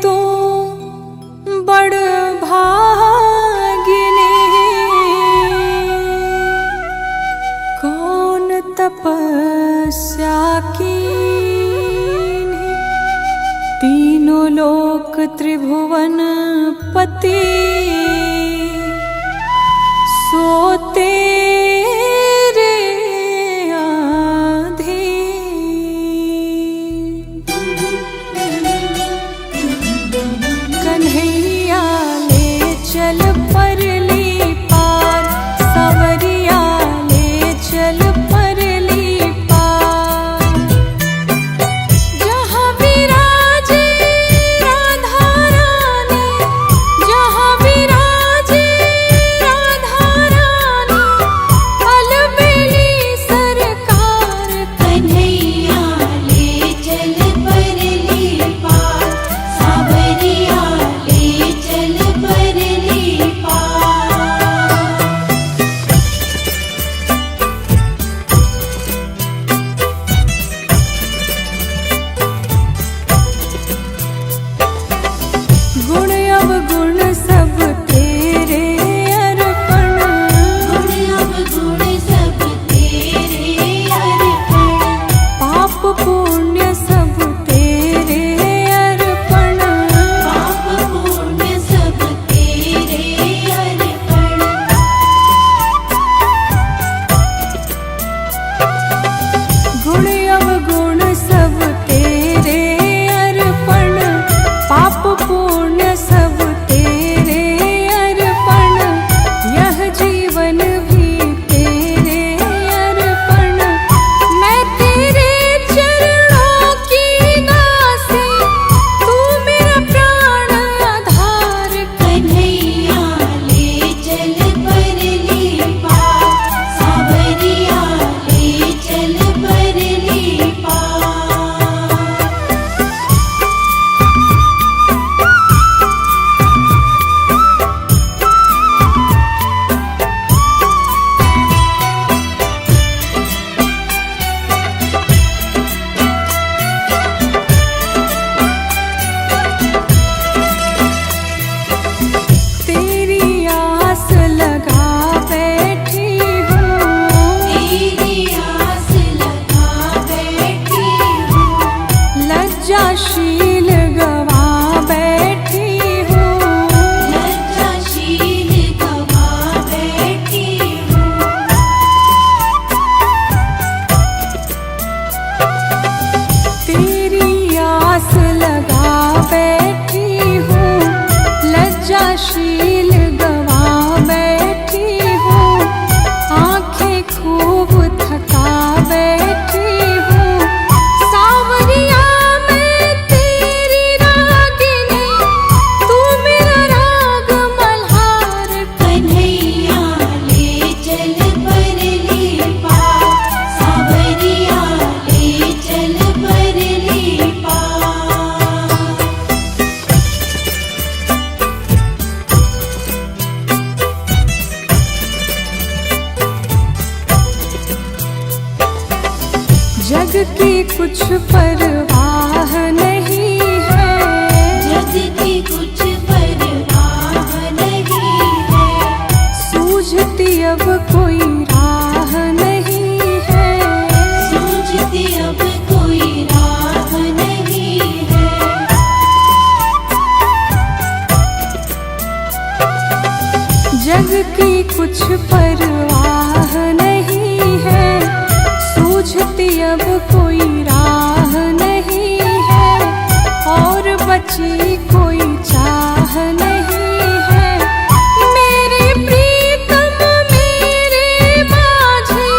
तू बड़ भागिनी, कौन तपस्या कीन्ही, तीनों लोक त्रिभुवन पति सोते लज्जाशील गवा बैठी हूँ, लज्जाशील गवा बैठी हूँ। तेरी आस लगा बैठी हूँ, लज्जाशील गवा बैठी हूँ। आंखें खूब थका बैठी हूँ, सावरिया जग की कुछ परवाह नहीं है, जग की कुछ परवाह नहीं है। सूझती अब कोई राह नहीं है, सूझती अब कोई राह नहीं है। जग की कुछ परवाह नहीं है, सूझती अब कोई राह नहीं है। और बची कोई चाह नहीं है। मेरे प्रीतम मेरे माझी,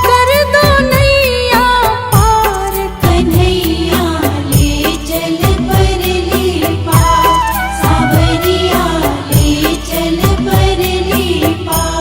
कर दो नैया पार। कन्हैया ले चल परली पार, सावरिया ले चल परली पार।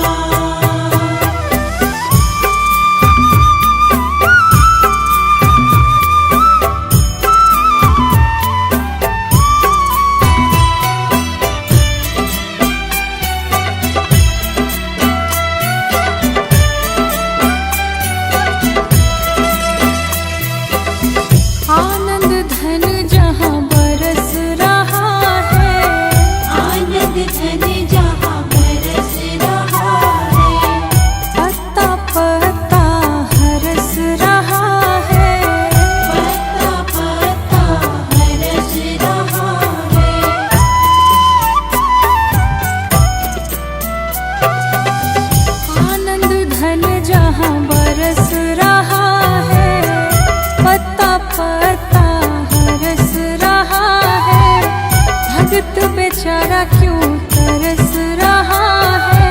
भगत बेचारा क्यों तरस रहा है।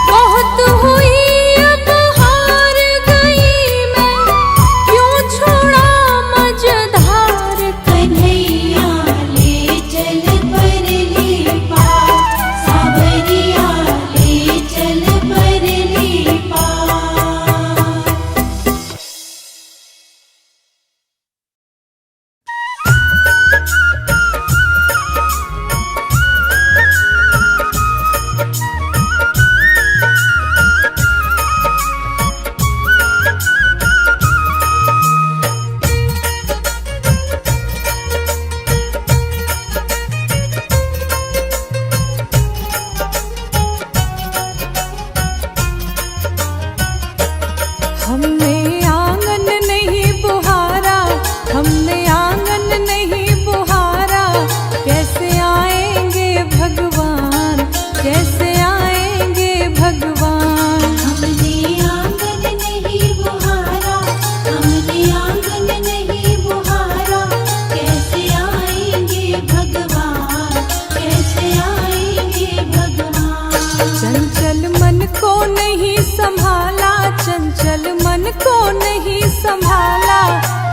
बहुत हुई अब हार गई मैं, क्यों छोड़ा मझधार। कन्हैया ले चल परली पार, सावरिया ले चल परली पार। हमने आंगन नहीं बुहारा, हमने आंगन नहीं बुहारा, कैसे आएंगे भगवान, कैसे आएंगे भगवान। हमने आंगन नहीं बुहारा, हमने आंगन नहीं बुहारा, कैसे आएंगे भगवान, कैसे आएंगे भगवान। चंचल मन को नहीं संभाला, चंचल मन को नहीं संभाला,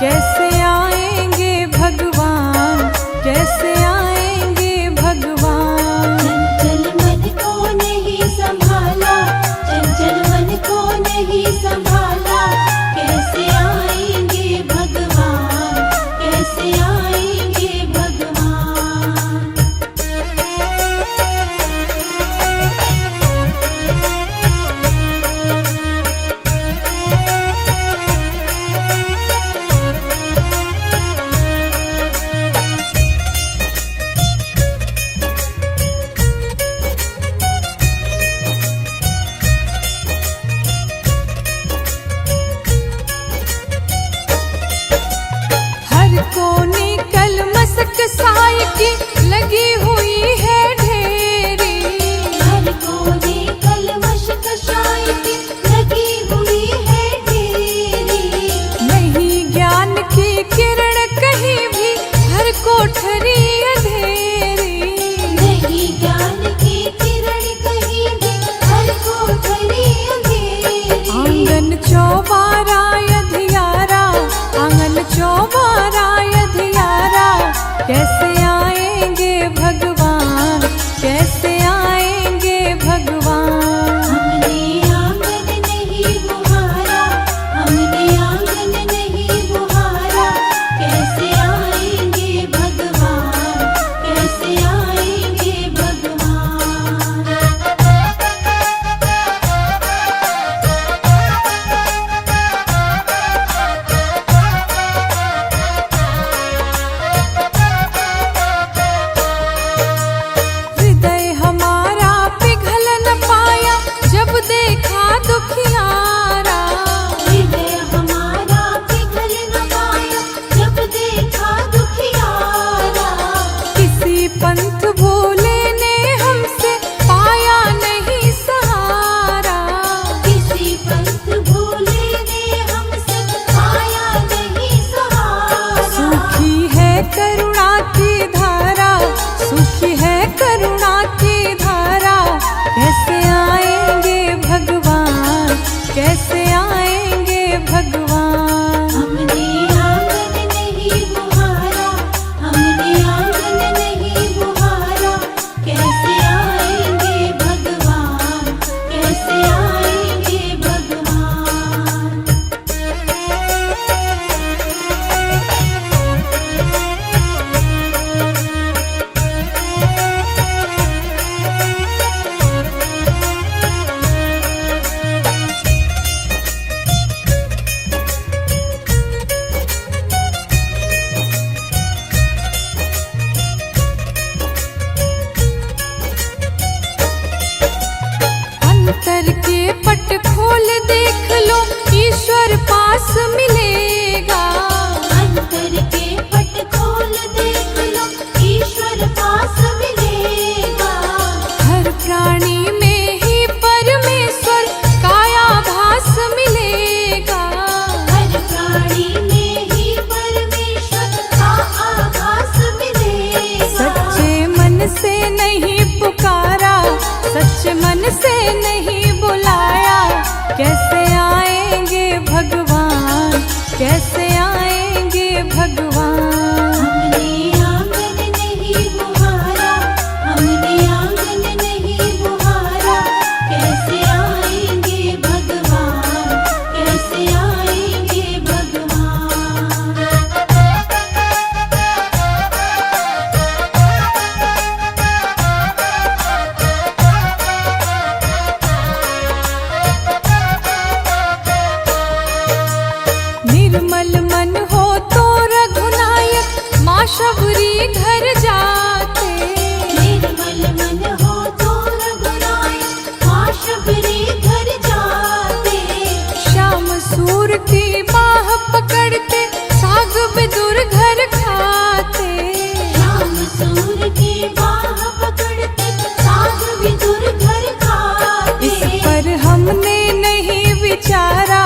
कैसे आएंगे भगवान, कैसे आएंगे भगवान। चंचल मन को नहीं संभाला, चंचल मन को नहीं संभाला, कैसे आएंगे भगवान, कैसे आएंगे भगवान। हर कोने कलमसक साई की लगी हुई है ढेरी, हर कोने कलमश कशाय की लगी हुई है ढेरी। नहीं ज्ञान की किरण कहीं भी, हर कोठरी अंधेरी। नहीं ज्ञान की किरण कहीं भी, हर कोठरी अंधेरी। आंगन चौबारा अधियारा, आंगन चौबारा अधियारा, कैसे आएंगे भगवान, शबरी घर जाते। निर्मल मन हो तो रघुराई, माँ शबरी घर जाते। श्याम सूर की बाह पकड़ते, साग विदुर घर खाते। श्याम सूर की बाह पकड़ते, साग विदुर घर खाते। इस पर हमने नहीं विचारा,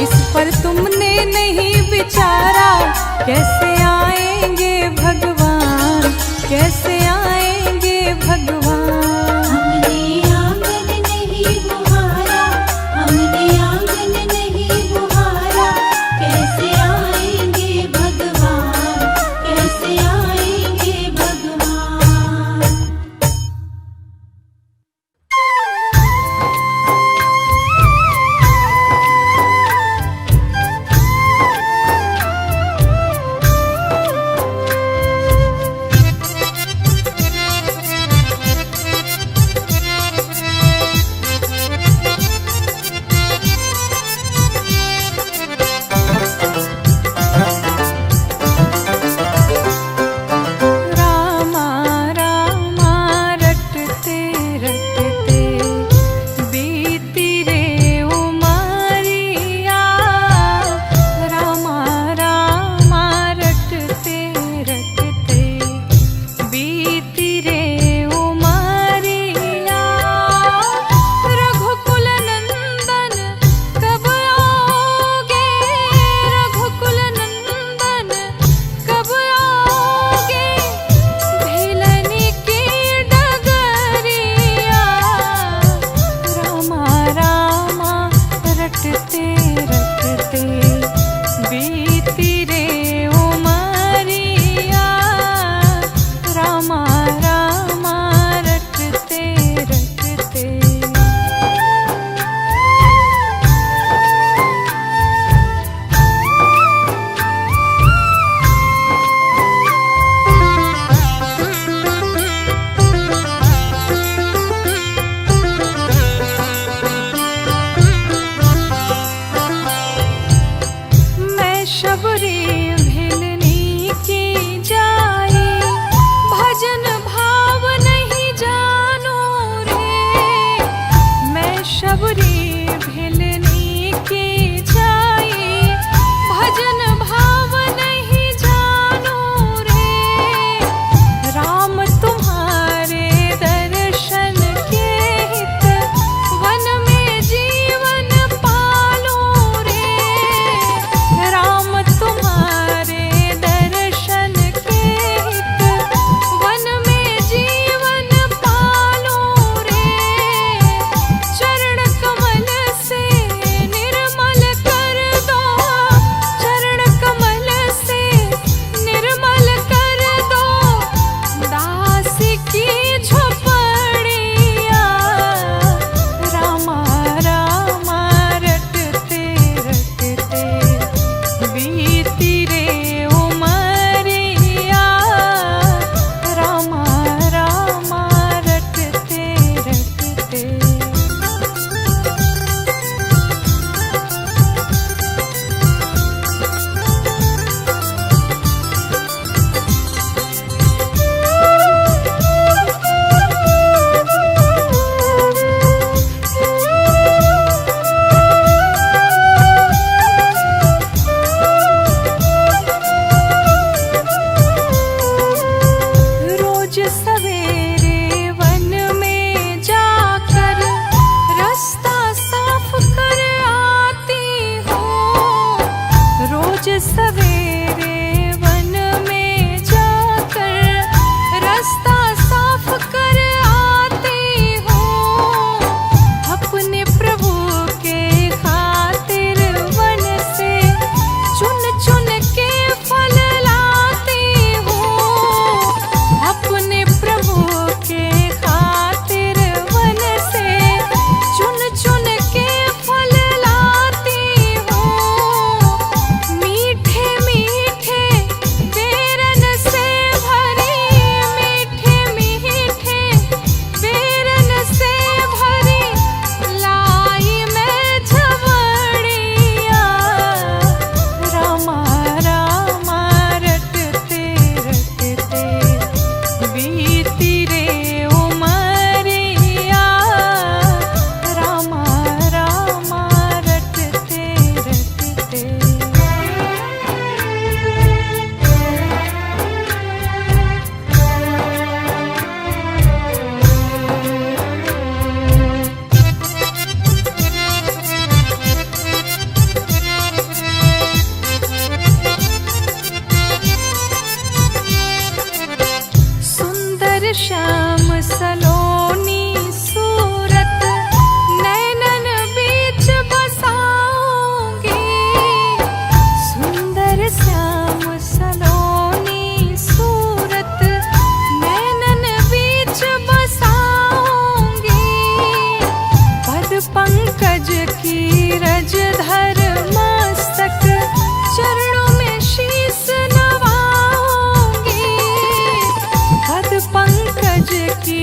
इस पर तुमने नहीं विचारा, कैसे आएंगे भगवान श्याम सलोनी सूरत नैनन बीच बसाऊंगी। सुंदर श्याम सलोनी सूरत नैनन बीच बसाऊंगी। पद पंकज की रज धर मस्तक चरणों में शीस नवाऊंगी। पद पंकज की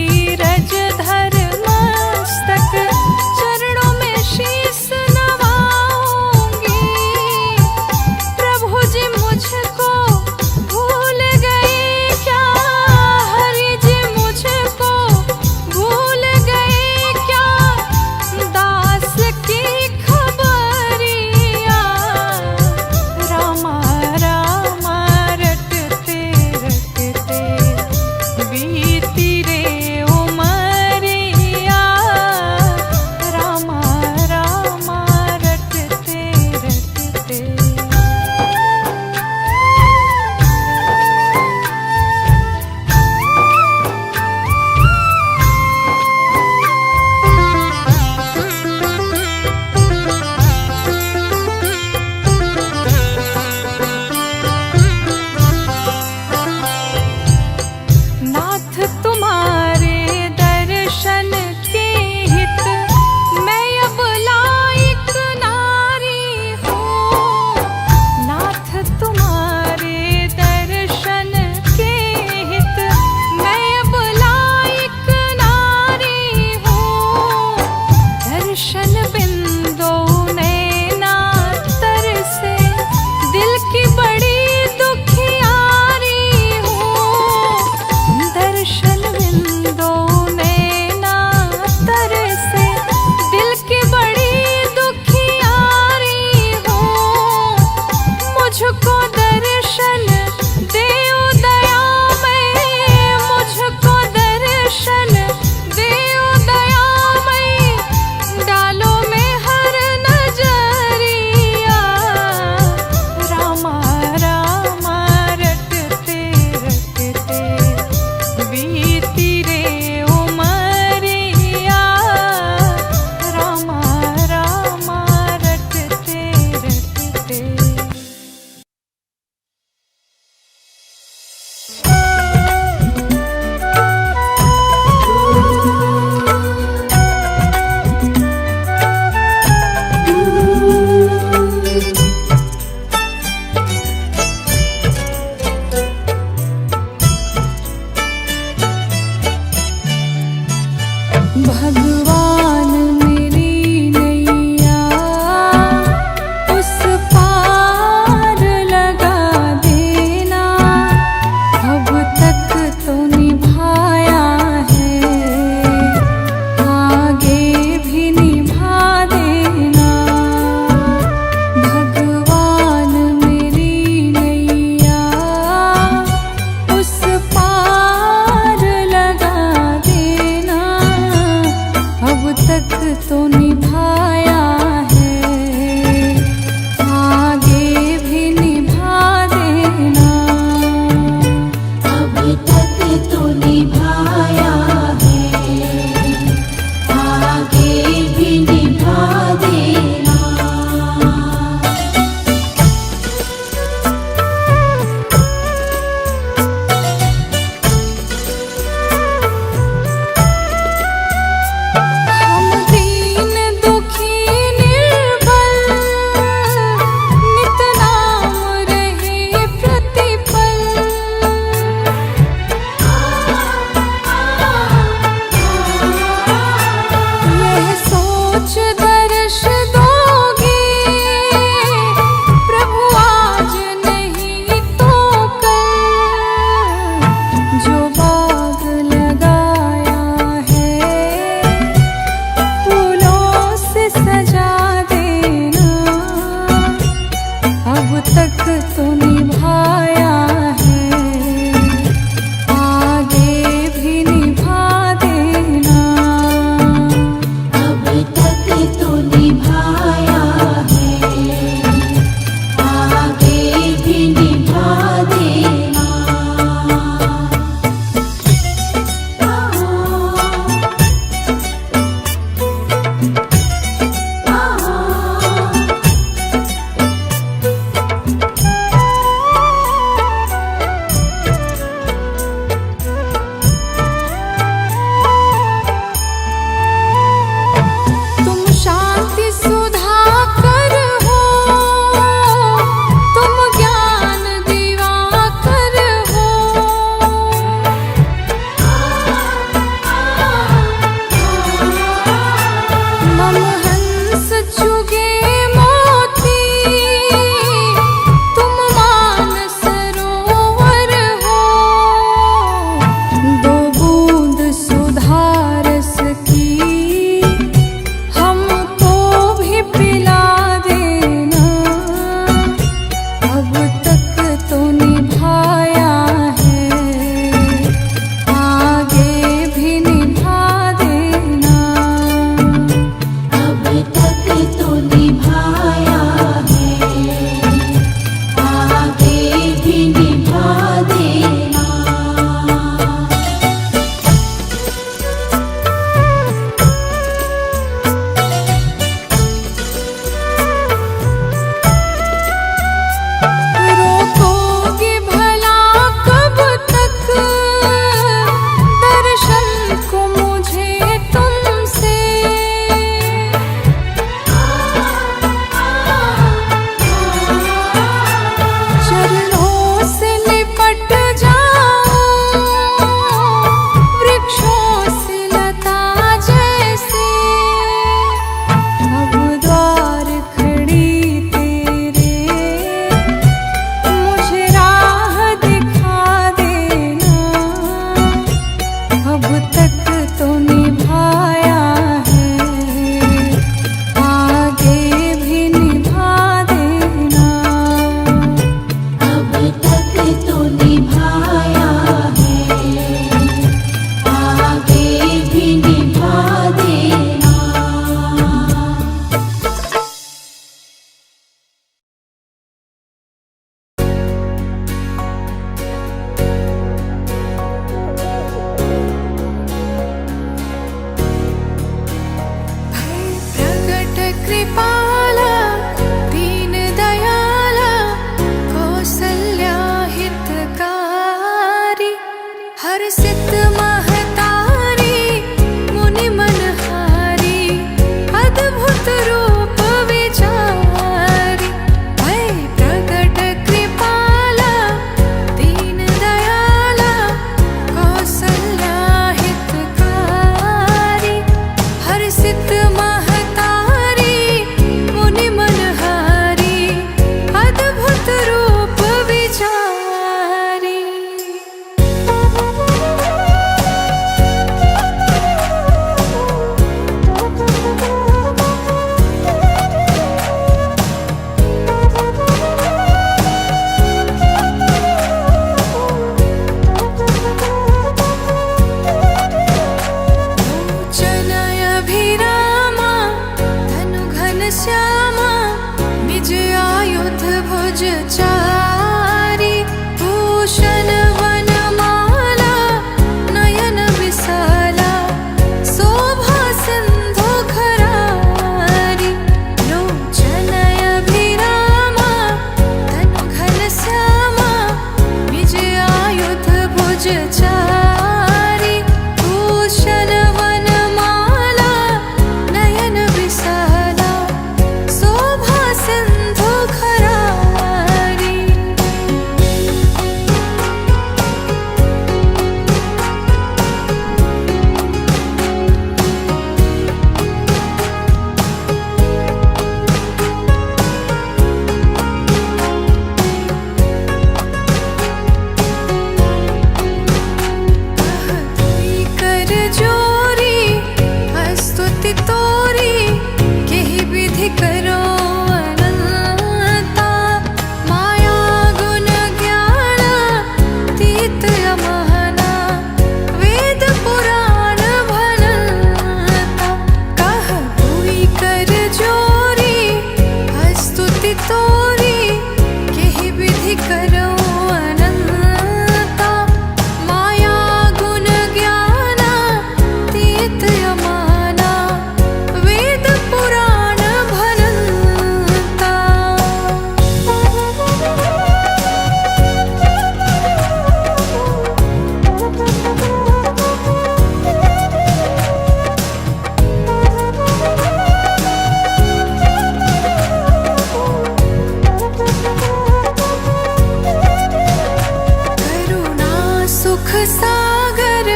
सागर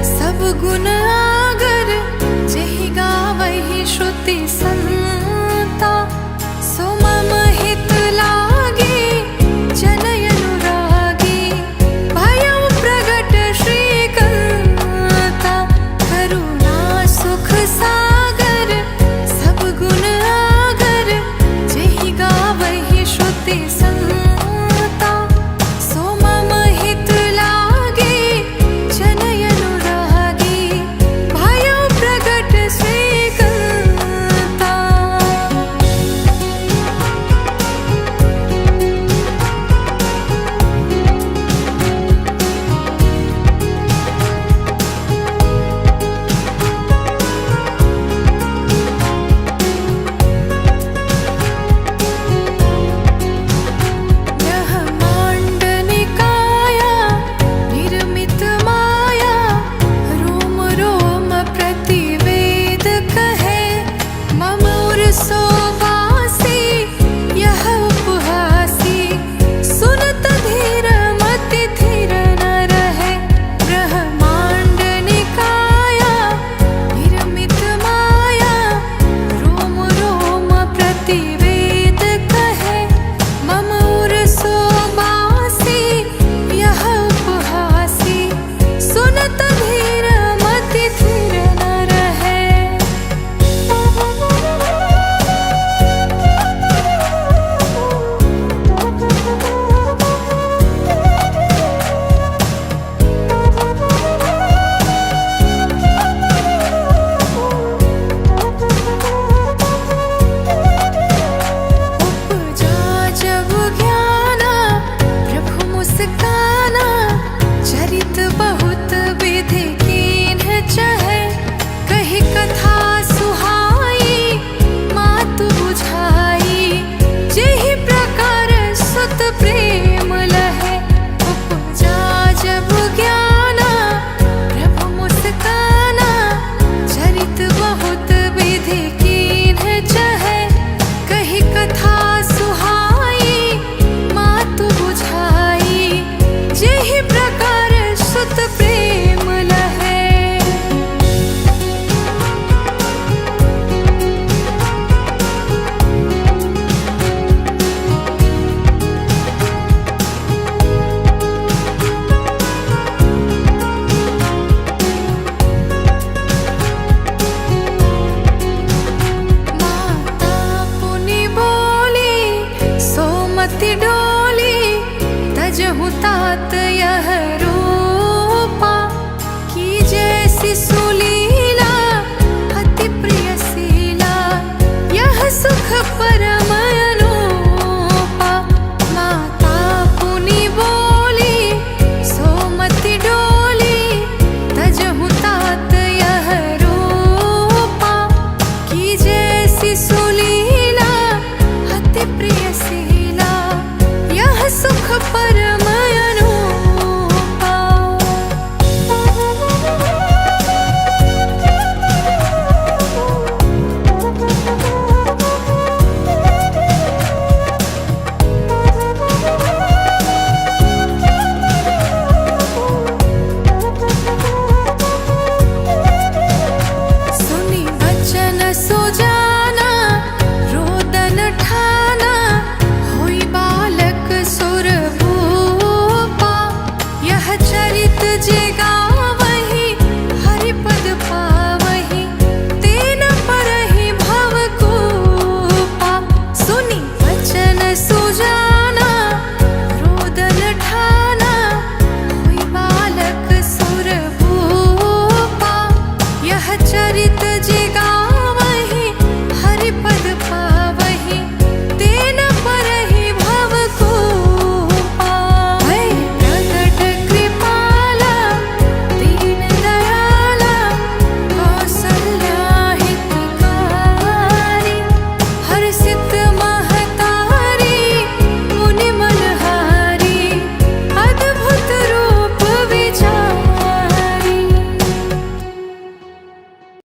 सब गुण आगर, जेहि गावहि श्रुति संता। सो मम हित लागे जनय अनुरागी, भयउ प्रगट श्रीकांता। करुणा सुख सागर सब गुण आगर, जेहि गावहि श्रुति संता। सो मम हित लागे जनय अनुरागी, भयउ प्रगट श्रीकांता। ब्रह्माण्डनिकाया निर्मित माया, रोम रोम प्रतिवेद कहे। मम उरसो बासी यह उपहासी, सुनत धीर मति धीर न रहे। ब्रह्माण्डनिकाया निर्मित माया, रोम रोम प्रतिवेद कहे। मम उरसो बासी यह उपहासी, सुनत धीर मति धीर न रहे। उपजा जब ज्ञाना प्रभु मुस्काना, चरित बहुत विधि कीन्ह चहे। कही कथा सुहाई मातु बुझाई, जेहि प्रकार सुत प्रेम लहे। उपजा जब ज्ञाना प्रभु मुस्काना, चरित बहुत विधि कीन्ह चहे। कही कथा सुहाई मातु बुझाई, जेहि प्रकार सुत प्रेम लहे। माता पुनि बोली सोमति डोली, तजहु तात यह रूपा। की जैसी सुलीला अति प्रियशीला, यह सुख परम अनूपा। माता पुनि बोली सोमति डोली, तजहु तात यह रूपा। की जैसी सुलीला अति प्रियशीला, यह सुख परम अनूपा। सुनी बचन सुजाना रोदन ठाना, होई बालक सुर भूपा। यह चरित जे